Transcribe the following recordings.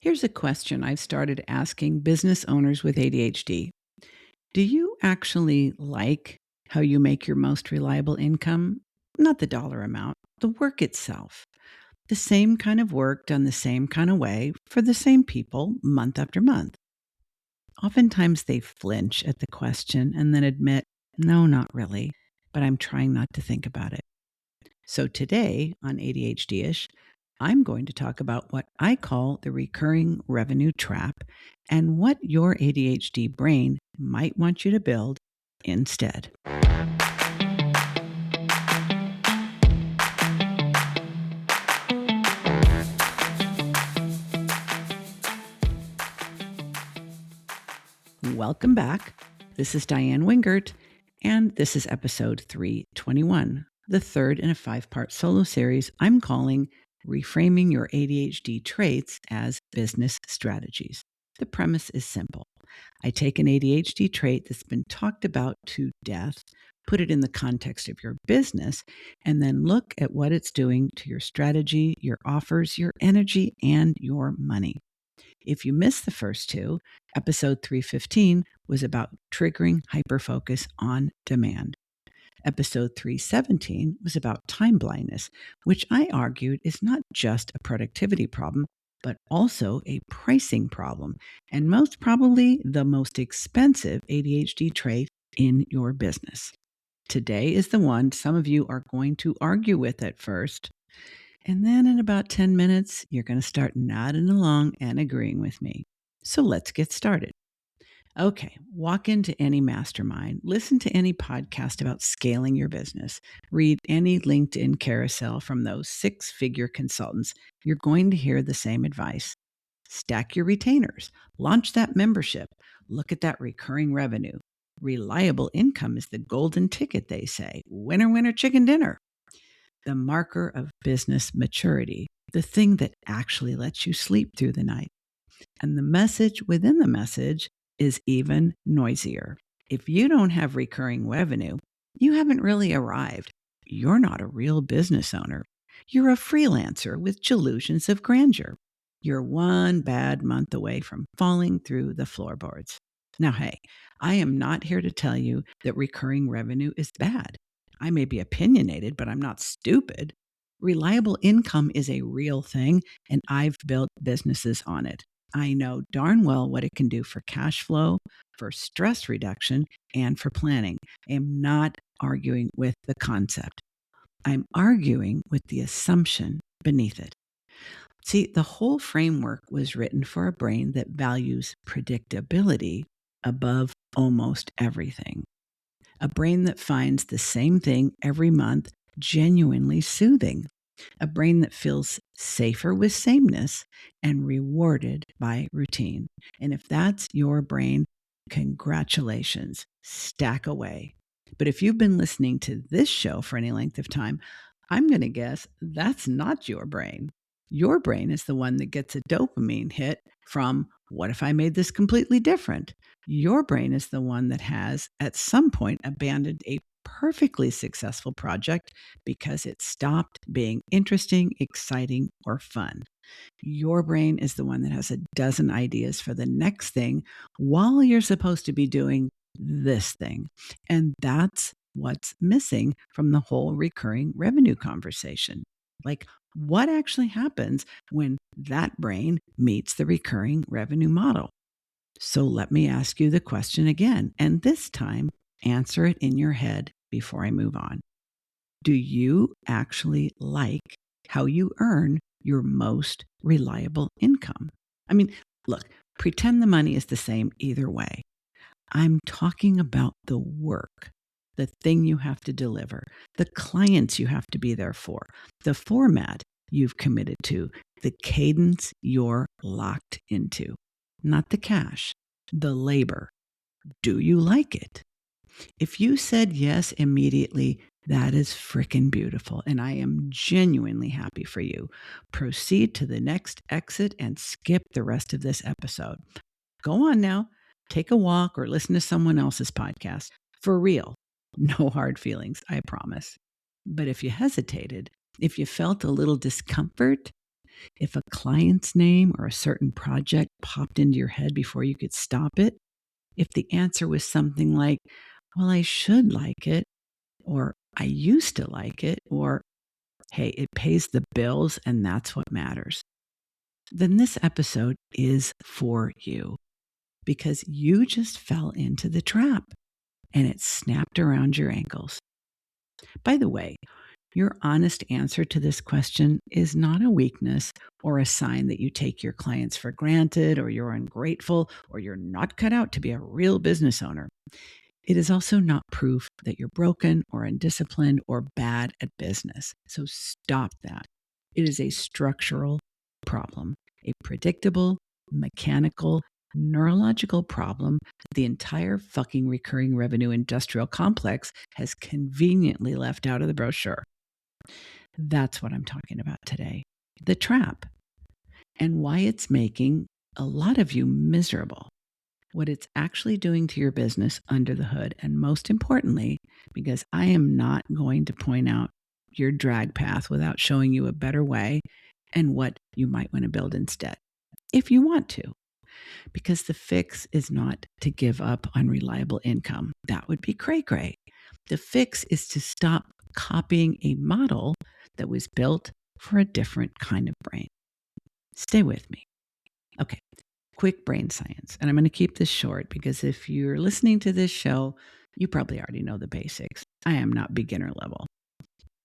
Here's a question I've started asking business owners with ADHD. Do you actually like how you make your most reliable income? Not the dollar amount, the work itself. The same kind of work done the same kind of way for the same people month after month. Oftentimes they flinch at the question and then admit, no, not really, but I'm trying not to think about it. So today on ADHD-ish, I'm going to talk about what I call the recurring revenue trap and what your ADHD brain might want you to build instead. Welcome back. This is Diann Wingert, and this is episode 321, the third in a 5-part solo series I'm calling Reframing Your ADHD Traits as Business Strategies. The premise is simple. I take an ADHD trait that's been talked about to death, put it in the context of your business, and then look at what it's doing to your strategy, your offers, your energy, and your money. If you missed the first two, episode 315 was about triggering hyperfocus on demand. Episode 317 was about time blindness, which I argued is not just a productivity problem, but also a pricing problem, and most probably the most expensive ADHD trait in your business. Today is the one some of you are going to argue with at first, and then in about 10 minutes, you're going to start nodding along and agreeing with me. So let's get started. Okay, walk into any mastermind, listen to any podcast about scaling your business, read any LinkedIn carousel from those 6-figure consultants. You're going to hear the same advice. Stack your retainers, launch that membership, look at that recurring revenue. Reliable income is the golden ticket, they say. Winner, winner, chicken dinner. The marker of business maturity, the thing that actually lets you sleep through the night. And the message within the message is even noisier. If you don't have recurring revenue, you haven't really arrived. You're not a real business owner. You're a freelancer with delusions of grandeur. You're one bad month away from falling through the floorboards. Now, hey, I am not here to tell you that recurring revenue is bad. I may be opinionated, but I'm not stupid. Reliable income is a real thing, and I've built businesses on it. I know darn well what it can do for cash flow, for stress reduction, and for planning. I am not arguing with the concept. I'm arguing with the assumption beneath it. See, the whole framework was written for a brain that values predictability above almost everything. A brain that finds the same thing every month genuinely soothing. A brain that feels safer with sameness and rewarded by routine. And if that's your brain, congratulations, stack away. But if you've been listening to this show for any length of time, I'm going to guess that's not your brain. Your brain is the one that gets a dopamine hit from, what if I made this completely different? Your brain is the one that has, at some point, abandoned a perfectly successful project because it stopped being interesting, exciting, or fun. Your brain is the one that has a dozen ideas for the next thing while you're supposed to be doing this thing. And that's what's missing from the whole recurring revenue conversation. Like, what actually happens when that brain meets the recurring revenue model? So let me ask you the question again, and this time, answer it in your head before I move on. Do you actually like how you earn your most reliable income? I mean, look, pretend the money is the same either way. I'm talking about the work, the thing you have to deliver, the clients you have to be there for, the format you've committed to, the cadence you're locked into, not the cash, the labor. Do you like it? If you said yes immediately, that is frickin' beautiful, and I am genuinely happy for you. Proceed to the next exit and skip the rest of this episode. Go on now, take a walk or listen to someone else's podcast. For real, no hard feelings, I promise. But if you hesitated, if you felt a little discomfort, If a client's name or a certain project popped into your head before you could stop it, if the answer was something like, well, I should like it, or I used to like it, or hey, it pays the bills and that's what matters, then this episode is for you because you just fell into the trap and it snapped around your ankles. By the way, your honest answer to this question is not a weakness or a sign that you take your clients for granted or you're ungrateful or you're not cut out to be a real business owner. It is also not proof that you're broken or undisciplined or bad at business. So stop that. It is a structural problem, a predictable, mechanical, neurological problem that the entire fucking recurring revenue industrial complex has conveniently left out of the brochure. That's what I'm talking about today. The trap and why it's making a lot of you miserable. What it's actually doing to your business under the hood. And most importantly, because I am not going to point out your drag path without showing you a better way and what you might want to build instead, if you want to. Because the fix is not to give up on reliable income. That would be cray-cray. The fix is to stop copying a model that was built for a different kind of brain. Stay with me. Okay. Quick brain science. And I'm going to keep this short because if you're listening to this show, you probably already know the basics. I am not beginner level.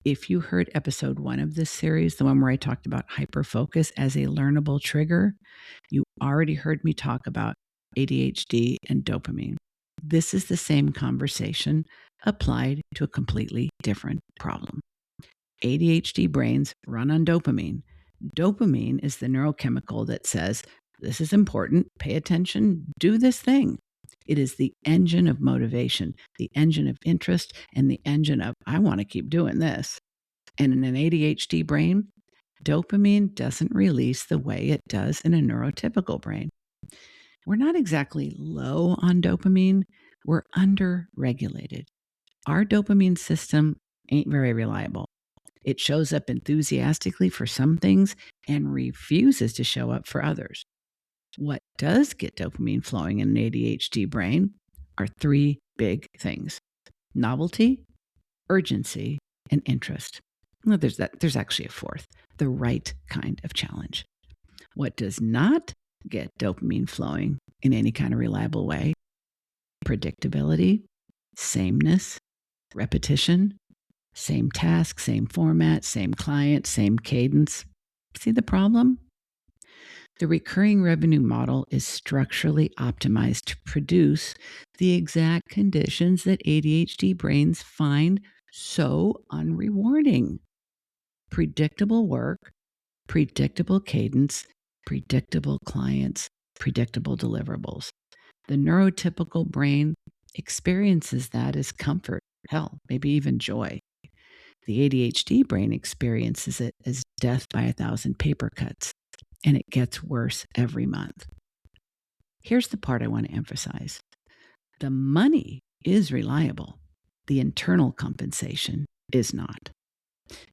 If you heard episode 1 of this series, the one where I talked about hyperfocus as a learnable trigger, you already heard me talk about ADHD and dopamine. This is the same conversation applied to a completely different problem. ADHD brains run on dopamine. Dopamine is the neurochemical that says, this is important, pay attention, do this thing. It is the engine of motivation, the engine of interest, and the engine of, I want to keep doing this. And in an ADHD brain, dopamine doesn't release the way it does in a neurotypical brain. We're not exactly low on dopamine, we're under-regulated. Our dopamine system ain't very reliable. It shows up enthusiastically for some things and refuses to show up for others. What does get dopamine flowing in an ADHD brain are 3 big things: novelty, urgency, and interest. Well, there's actually a 4th, the right kind of challenge. What does not get dopamine flowing in any kind of reliable way? Predictability, sameness, repetition, same task, same format, same client, same cadence. See the problem? The recurring revenue model is structurally optimized to produce the exact conditions that ADHD brains find so unrewarding. Predictable work, predictable cadence, predictable clients, predictable deliverables. The neurotypical brain experiences that as comfort, hell, maybe even joy. The ADHD brain experiences it as death by 1,000 paper cuts. And it gets worse every month. Here's the part I want to emphasize. The money is reliable. The internal compensation is not.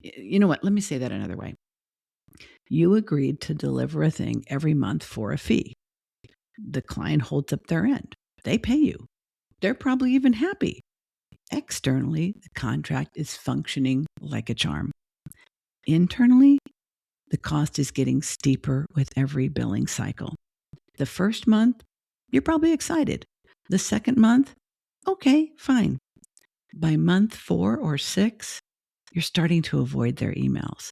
You know what? Let me say that another way. You agreed to deliver a thing every month for a fee. The client holds up their end. They pay you. They're probably even happy. Externally, the contract is functioning like a charm. Internally, the cost is getting steeper with every billing cycle. The first month, you're probably excited. The second month, okay, fine. By month 4 or 6, you're starting to avoid their emails.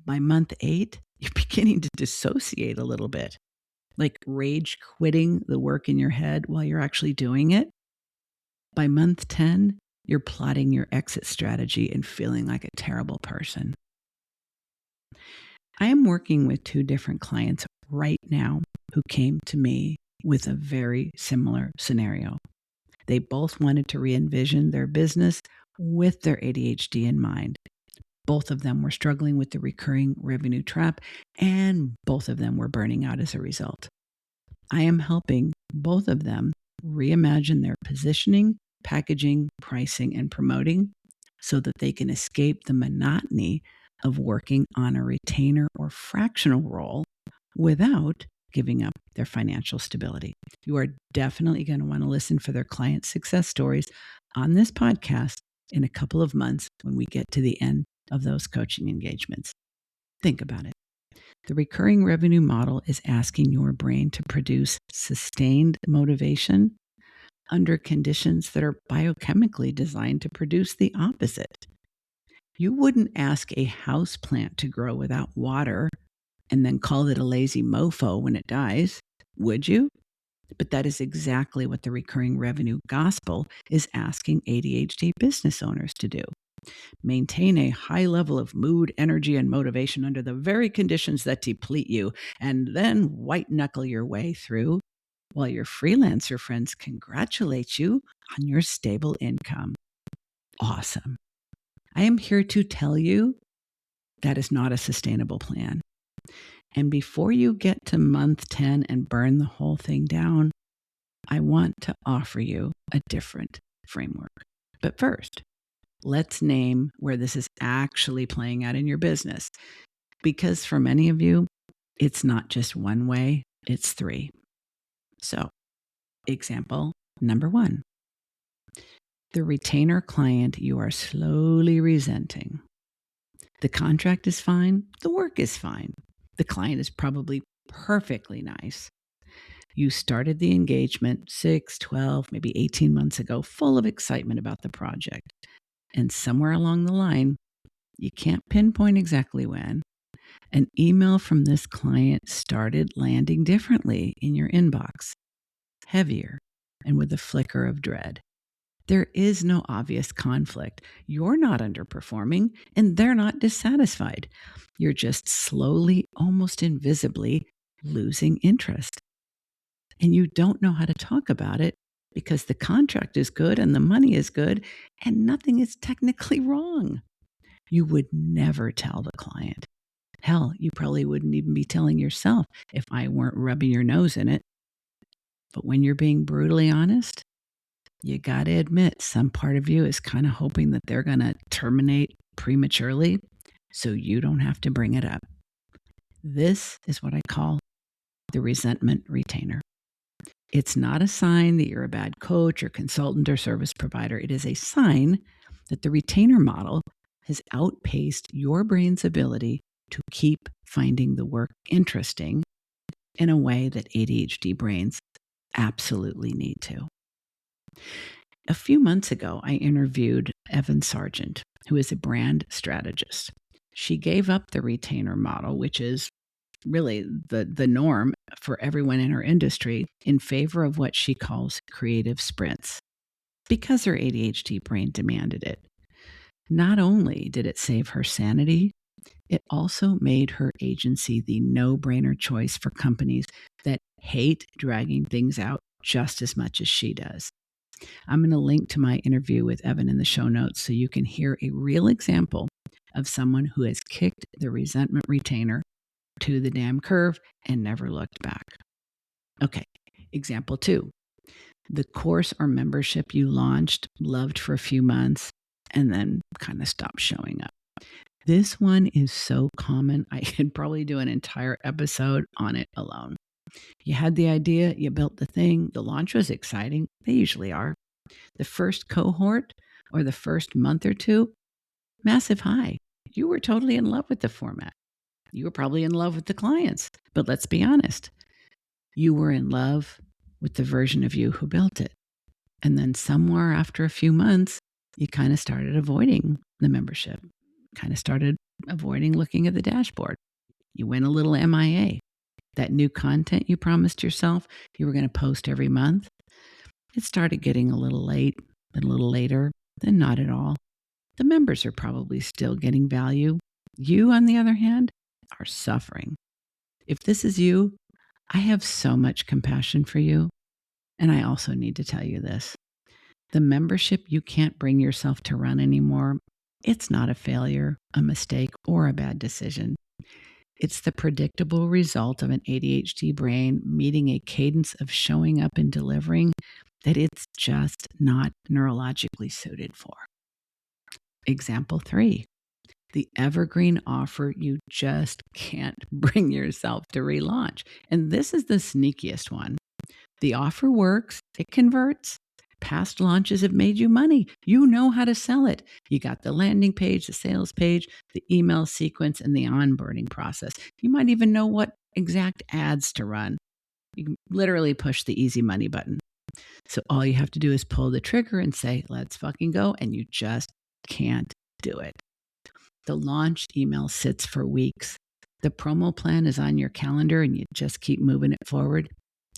By month 8, you're beginning to dissociate a little bit, like rage quitting the work in your head while you're actually doing it. By month 10, you're plotting your exit strategy and feeling like a terrible person. I am working with 2 different clients right now who came to me with a very similar scenario. They both wanted to re-envision their business with their ADHD in mind. Both of them were struggling with the recurring revenue trap, and both of them were burning out as a result. I am helping both of them reimagine their positioning, packaging, pricing, and promoting so that they can escape the monotony of working on a retainer or fractional role without giving up their financial stability. You are definitely going to want to listen for their client success stories on this podcast in a couple of months when we get to the end of those coaching engagements. Think about it. The recurring revenue model is asking your brain to produce sustained motivation under conditions that are biochemically designed to produce the opposite. You wouldn't ask a house plant to grow without water and then call it a lazy mofo when it dies, would you? But that is exactly what the recurring revenue gospel is asking ADHD business owners to do. Maintain a high level of mood, energy, and motivation under the very conditions that deplete you, and then white knuckle your way through while your freelancer friends congratulate you on your stable income. Awesome. I am here to tell you that is not a sustainable plan. And before you get to month 10 and burn the whole thing down, I want to offer you a different framework. But first, let's name where this is actually playing out in your business. Because for many of you, it's not just one way, it's three. So, example number 1. The retainer client you are slowly resenting. The contract is fine, the work is fine. The client is probably perfectly nice. You started the engagement 6, 12, maybe 18 months ago, full of excitement about the project. And somewhere along the line, you can't pinpoint exactly when, an email from this client started landing differently in your inbox, heavier and with a flicker of dread. There is no obvious conflict. You're not underperforming and they're not dissatisfied. You're just slowly, almost invisibly, losing interest. And you don't know how to talk about it because the contract is good and the money is good and nothing is technically wrong. You would never tell the client. Hell, you probably wouldn't even be telling yourself if I weren't rubbing your nose in it. But when you're being brutally honest, you got to admit some part of you is kind of hoping that they're going to terminate prematurely so you don't have to bring it up. This is what I call the resentment retainer. It's not a sign that you're a bad coach or consultant or service provider. It is a sign that the retainer model has outpaced your brain's ability to keep finding the work interesting in a way that ADHD brains absolutely need to. A few months ago, I interviewed Evan Sargent, who is a brand strategist. She gave up the retainer model, which is really the norm for everyone in her industry, in favor of what she calls creative sprints, because her ADHD brain demanded it. Not only did it save her sanity, it also made her agency the no-brainer choice for companies that hate dragging things out just as much as she does. I'm going to link to my interview with Evan in the show notes so you can hear a real example of someone who has kicked the resentment retainer to the damn curve and never looked back. Okay, example 2. The course or membership you launched, loved for a few months, and then kind of stopped showing up. This one is so common, I could probably do an entire episode on it alone. You had the idea, you built the thing, the launch was exciting. They usually are. The first cohort or the first month or two, massive high. You were totally in love with the format. You were probably in love with the clients. But let's be honest, you were in love with the version of you who built it. And then somewhere after a few months, you kind of started avoiding the membership, kind of started avoiding looking at the dashboard. You went a little MIA. That new content you promised yourself you were going to post every month, it started getting a little late, then a little later, then not at all. The members are probably still getting value. You, on the other hand, are suffering. If this is you, I have so much compassion for you. And I also need to tell you this. The membership you can't bring yourself to run anymore, it's not a failure, a mistake, or a bad decision. It's the predictable result of an ADHD brain meeting a cadence of showing up and delivering that it's just not neurologically suited for. Example 3. the evergreen offer you just can't bring yourself to relaunch. And this is the sneakiest one. The offer works, it converts. Past launches have made you money. You know how to sell it. You got the landing page, the sales page, the email sequence, and the onboarding process. You might even know what exact ads to run. You can literally push the easy money button. So all you have to do is pull the trigger and say, let's fucking go. And you just can't do it. The launch email sits for weeks. The promo plan is on your calendar and you just keep moving it forward.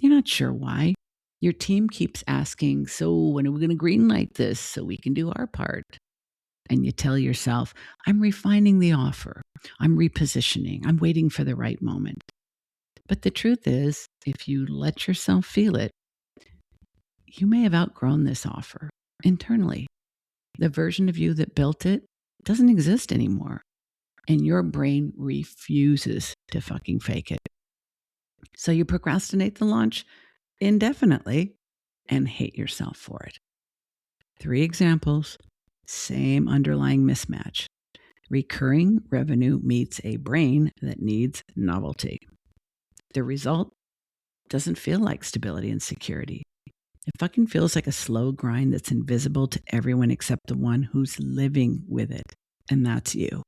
You're not sure why. Your team keeps asking, so when are we going to greenlight this so we can do our part? And you tell yourself, I'm refining the offer. I'm repositioning. I'm waiting for the right moment. But the truth is, if you let yourself feel it, you may have outgrown this offer internally. The version of you that built it doesn't exist anymore. And your brain refuses to fucking fake it. So you procrastinate the launch indefinitely and hate yourself for it. 3 examples, same underlying mismatch. Recurring revenue meets a brain that needs novelty. The result doesn't feel like stability and security. It fucking feels like a slow grind that's invisible to everyone except the one who's living with it, and that's you.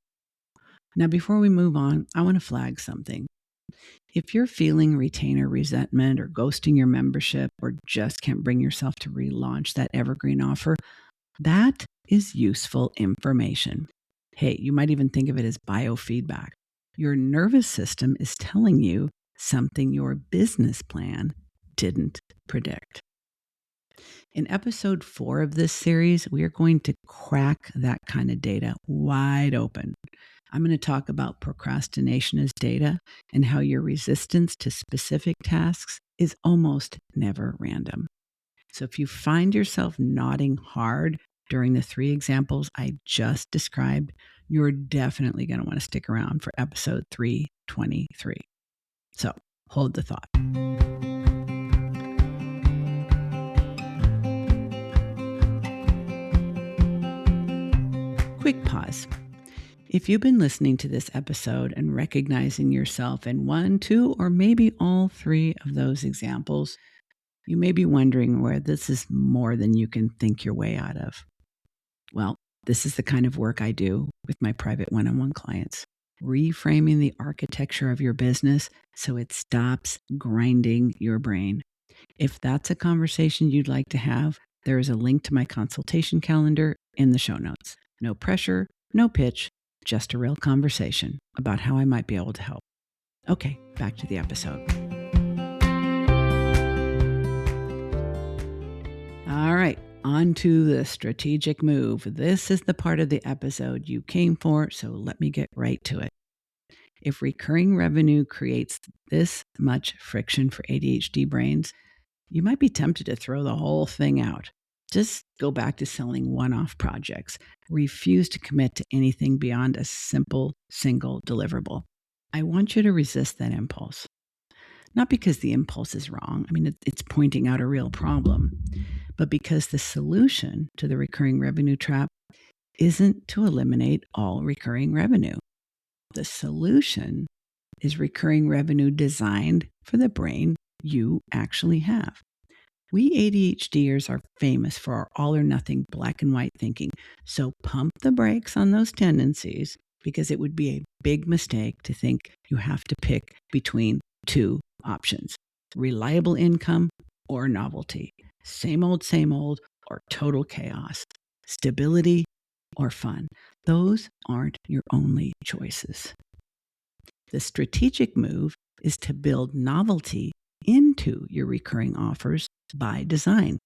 Now, before we move on, I want to flag something. If you're feeling retainer resentment or ghosting your membership or just can't bring yourself to relaunch that evergreen offer, that is useful information. Hey, you might even think of it as biofeedback. Your nervous system is telling you something your business plan didn't predict. In episode 4 of this series, we are going to crack that kind of data wide open. I'm going to talk about procrastination as data and how your resistance to specific tasks is almost never random. So if you find yourself nodding hard during the 3 examples I just described, you're definitely going to want to stick around for episode 323. So hold the thought. Quick pause. If you've been listening to this episode and recognizing yourself in 1, 2, or maybe all 3 of those examples, you may be wondering where this is more than you can think your way out of. Well, this is the kind of work I do with my private one-on-one clients, reframing the architecture of your business so it stops grinding your brain. If that's a conversation you'd like to have, there is a link to my consultation calendar in the show notes. No pressure, no pitch, just a real conversation about how I might be able to help. Okay, back to the episode. All right, on to the strategic move. This is the part of the episode you came for, so let me get right to it. If recurring revenue creates this much friction for ADHD brains, you might be tempted to throw the whole thing out. Just go back to selling one-off projects. Refuse to commit to anything beyond a simple, single deliverable. I want you to resist that impulse. Not because the impulse is wrong. I mean, it's pointing out a real problem. But because the solution to the recurring revenue trap isn't to eliminate all recurring revenue. The solution is recurring revenue designed for the brain you actually have. We ADHDers are famous for our all or nothing black and white thinking. So pump the brakes on those tendencies because it would be a big mistake to think you have to pick between 2 options: reliable income or novelty, same old, or total chaos, stability or fun. Those aren't your only choices. The strategic move is to build novelty into your recurring offers by design,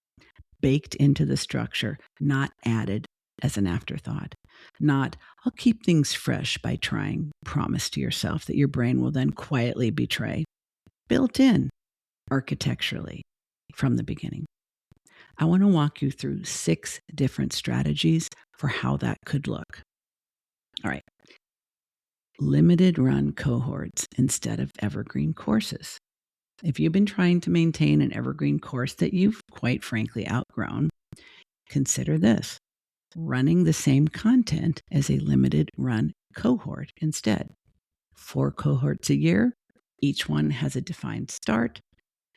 baked into the structure, not added as an afterthought. Not, I'll keep things fresh by trying, promise to yourself that your brain will then quietly betray. Built in, architecturally, from the beginning. I want to walk you through 6 different strategies for how that could look. All right. Limited run cohorts instead of evergreen courses. If you've been trying to maintain an evergreen course that you've quite frankly outgrown, consider this: running the same content as a limited run cohort instead. 4 cohorts a year. Each one has a defined start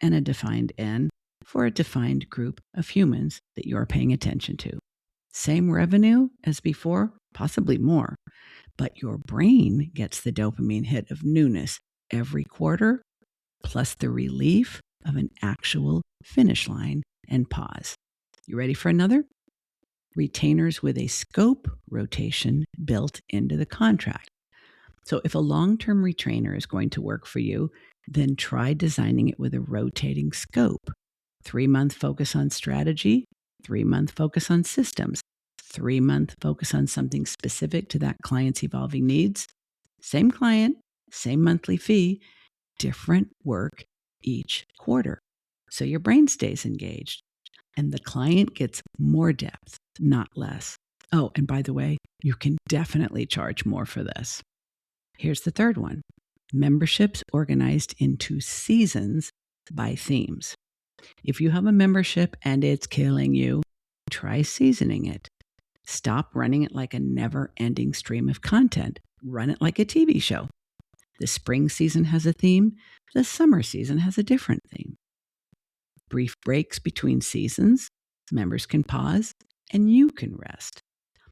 and a defined end for a defined group of humans that you're paying attention to. Same revenue as before, possibly more, but your brain gets the dopamine hit of newness every quarter, plus the relief of an actual finish line and pause. You ready for another? Retainers with a scope rotation built into the contract. So if a long-term retainer is going to work for you, then try designing it with a rotating scope. 3-month focus on strategy, 3-month focus on systems, 3-month focus on something specific to that client's evolving needs. Same client, same monthly fee, different work each quarter. So your brain stays engaged and the client gets more depth, not less. Oh, and by the way, you can definitely charge more for this. Here's the third one. Memberships organized into seasons by themes. If you have a membership and it's killing you, try seasoning it. Stop running it like a never-ending stream of content. Run it like a TV show. The spring season has a theme. The summer season has a different theme. Brief breaks between seasons. Members can pause and you can rest.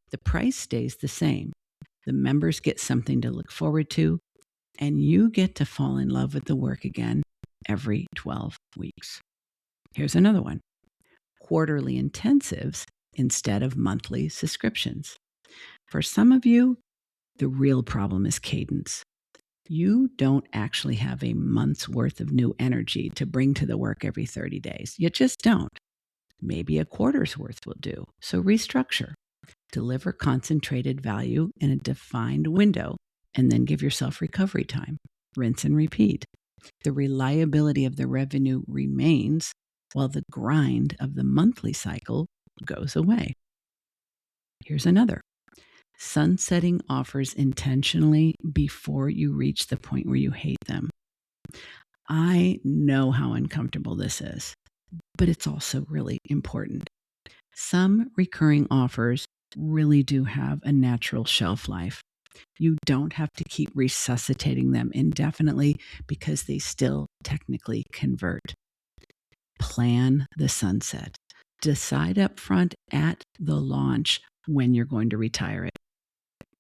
The price stays the same. The members get something to look forward to, and you get to fall in love with the work again every 12 weeks. Here's another one. Quarterly intensives instead of monthly subscriptions. For some of you, the real problem is cadence. You don't actually have a month's worth of new energy to bring to the work every 30 days. You just don't. Maybe a quarter's worth will do. So restructure. Deliver concentrated value in a defined window, and then give yourself recovery time. Rinse and repeat. The reliability of the revenue remains while the grind of the monthly cycle goes away. Here's another. Sunsetting offers intentionally before you reach the point where you hate them. I know how uncomfortable this is, but it's also really important. Some recurring offers really do have a natural shelf life. You don't have to keep resuscitating them indefinitely because they still technically convert. Plan the sunset. Decide up front at the launch when you're going to retire it.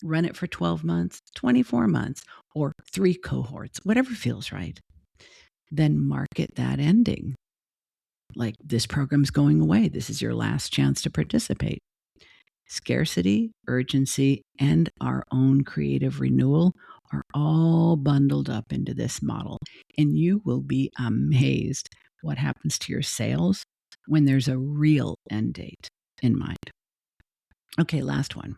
Run it for 12 months, 24 months, or 3 cohorts, whatever feels right. Then market that ending. Like, this program's going away. This is your last chance to participate. Scarcity, urgency, and our own creative renewal are all bundled up into this model, and you will be amazed what happens to your sales when there's a real end date in mind. Okay, last one.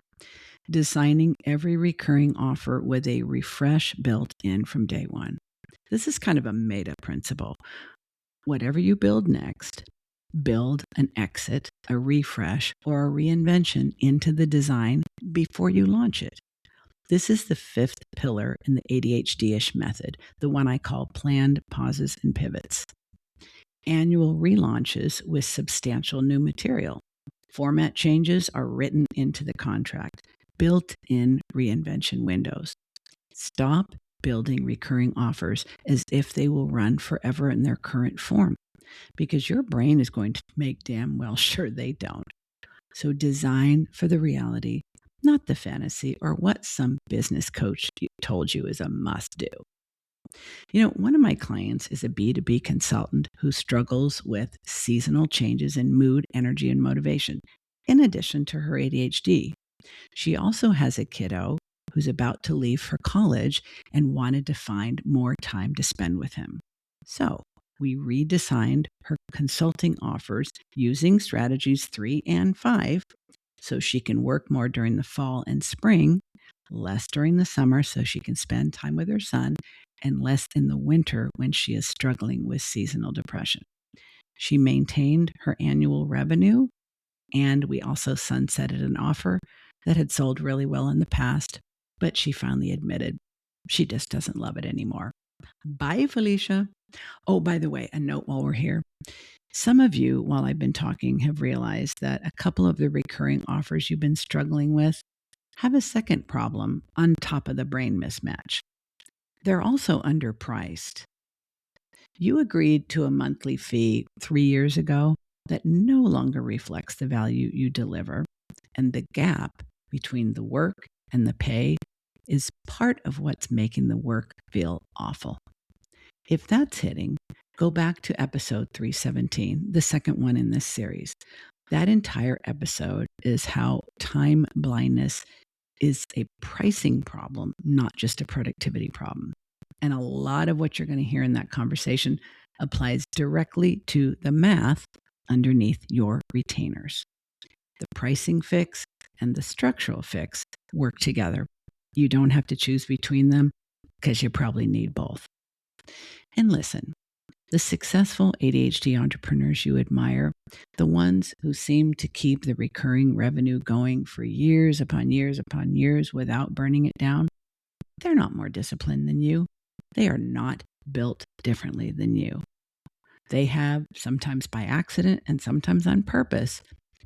Designing every recurring offer with a refresh built in from day one. This is kind of a made-up principle. Whatever you build next, build an exit, a refresh, or a reinvention into the design before you launch it. This is the 5th pillar in the ADHD-ish method, the one I call planned pauses and pivots. Annual relaunches with substantial new material. Format changes are written into the contract, built-in reinvention windows. Stop building recurring offers as if they will run forever in their current form, because your brain is going to make damn well sure they don't. So design for the reality, not the fantasy or what some business coach told you is a must-do. You know, one of my clients is a B2B consultant who struggles with seasonal changes in mood, energy, and motivation, in addition to her ADHD. She also has a kiddo who's about to leave for college and wanted to find more time to spend with him. So we redesigned her consulting offers using strategies 3 and 5 so she can work more during the fall and spring, less during the summer so she can spend time with her son, and less in the winter when she is struggling with seasonal depression. She maintained her annual revenue, and we also sunsetted an offer that had sold really well in the past, but she finally admitted she just doesn't love it anymore. Bye, Felicia. Oh, by the way, a note while we're here. Some of you, while I've been talking, have realized that a couple of the recurring offers you've been struggling with, have a second problem on top of the brain mismatch. They're also underpriced. You agreed to a monthly fee 3 years ago that no longer reflects the value you deliver, and the gap between the work and the pay is part of what's making the work feel awful. If that's hitting, go back to episode 317, the second one in this series. That entire episode is how time blindness is a pricing problem, not just a productivity problem. And a lot of what you're going to hear in that conversation applies directly to the math underneath your retainers. The pricing fix and the structural fix work together. You don't have to choose between them because you probably need both. And listen, the successful ADHD entrepreneurs you admire, the ones who seem to keep the recurring revenue going for years upon years upon years without burning it down, they're not more disciplined than you. They are not built differently than you. They have, sometimes by accident and sometimes on purpose,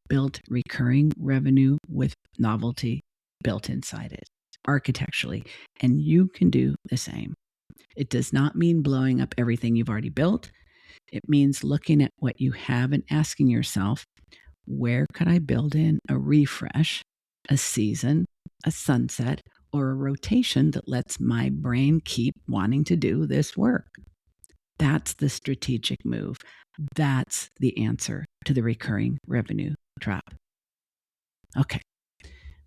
built recurring revenue with novelty built inside it, architecturally, and you can do the same. It does not mean blowing up everything you've already built. It means looking at what you have and asking yourself, where could I build in a refresh, a season, a sunset, or a rotation that lets my brain keep wanting to do this work? That's the strategic move. That's the answer to the recurring revenue trap. Okay,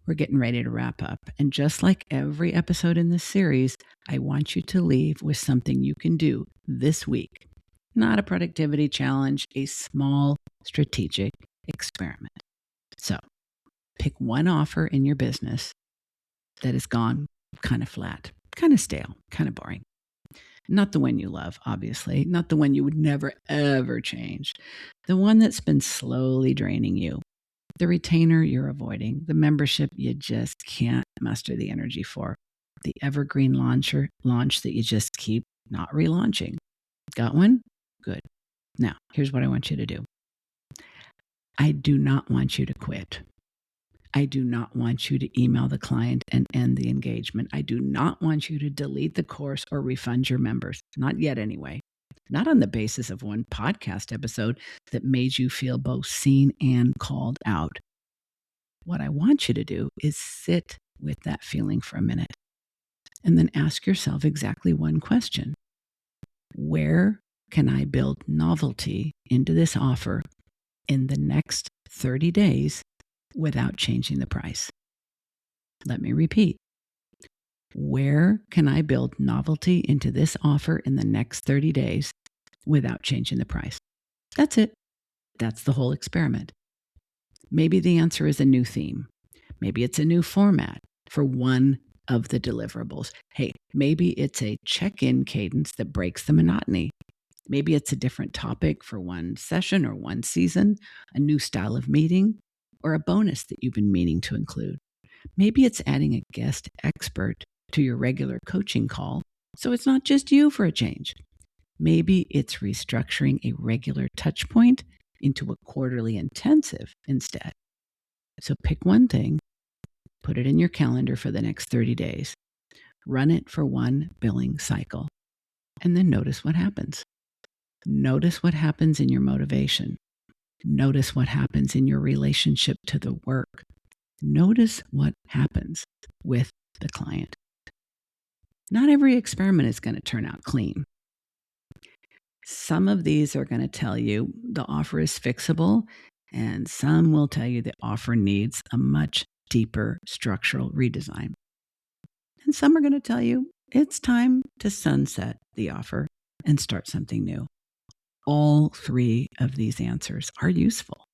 we're getting ready to wrap up. And just like every episode in this series, I want you to leave with something you can do this week. Not a productivity challenge, a small strategic experiment. So pick one offer in your business that has gone kind of flat, kind of stale, kind of boring. Not the one you love, obviously, not the one you would never, ever change. The one that's been slowly draining you. The retainer you're avoiding, the membership you just can't muster the energy for, the evergreen launch that you just keep not relaunching. Got one? Good. Now, here's what I want you to do. I do not want you to quit. I do not want you to email the client and end the engagement. I do not want you to delete the course or refund your members. Not yet, anyway. Not on the basis of one podcast episode that made you feel both seen and called out. What I want you to do is sit with that feeling for a minute and then ask yourself exactly one question. Where can I build novelty into this offer in the next 30 days without changing the price? Let me repeat. Where can I build novelty into this offer in the next 30 days without changing the price? That's it. That's the whole experiment. Maybe the answer is a new theme. Maybe it's a new format for one of the deliverables. Hey, maybe it's a check-in cadence that breaks the monotony. Maybe it's a different topic for one session or one season, a new style of meeting, or a bonus that you've been meaning to include. Maybe it's adding a guest expert to your regular coaching call, so it's not just you for a change. Maybe it's restructuring a regular touch point into a quarterly intensive instead. So pick one thing, put it in your calendar for the next 30 days, run it for one billing cycle, and then notice what happens. Notice what happens in your motivation. Notice what happens in your relationship to the work. Notice what happens with the client. Not every experiment is going to turn out clean. Some of these are going to tell you the offer is fixable, and some will tell you the offer needs a much deeper structural redesign. And some are going to tell you it's time to sunset the offer and start something new. All three of these answers are useful.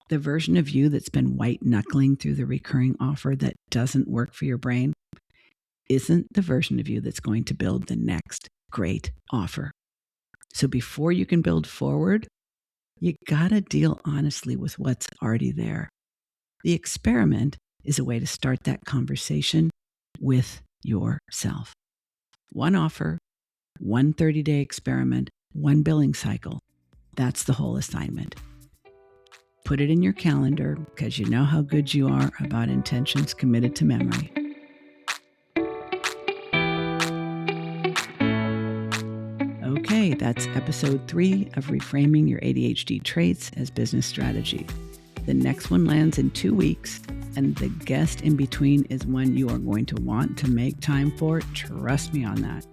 The version of you that's been white-knuckling through the recurring offer that doesn't work for your brain isn't the version of you that's going to build the next great offer. So before you can build forward, you gotta deal honestly with what's already there. The experiment is a way to start that conversation with yourself. One offer, one 30-day experiment, one billing cycle. That's the whole assignment. Put it in your calendar because you know how good you are about intentions committed to memory. Okay, that's episode 3 of Reframing Your ADHD Traits as Business Strategy. The next one lands in 2 weeks, and the guest in between is one you are going to want to make time for. Trust me on that.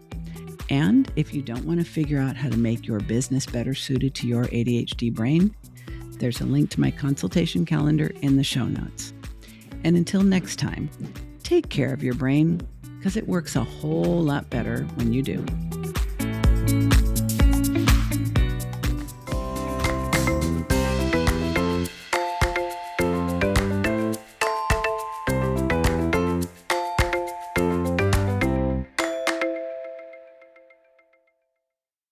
And if you don't want to figure out how to make your business better suited to your ADHD brain, there's a link to my consultation calendar in the show notes. And until next time, take care of your brain because it works a whole lot better when you do.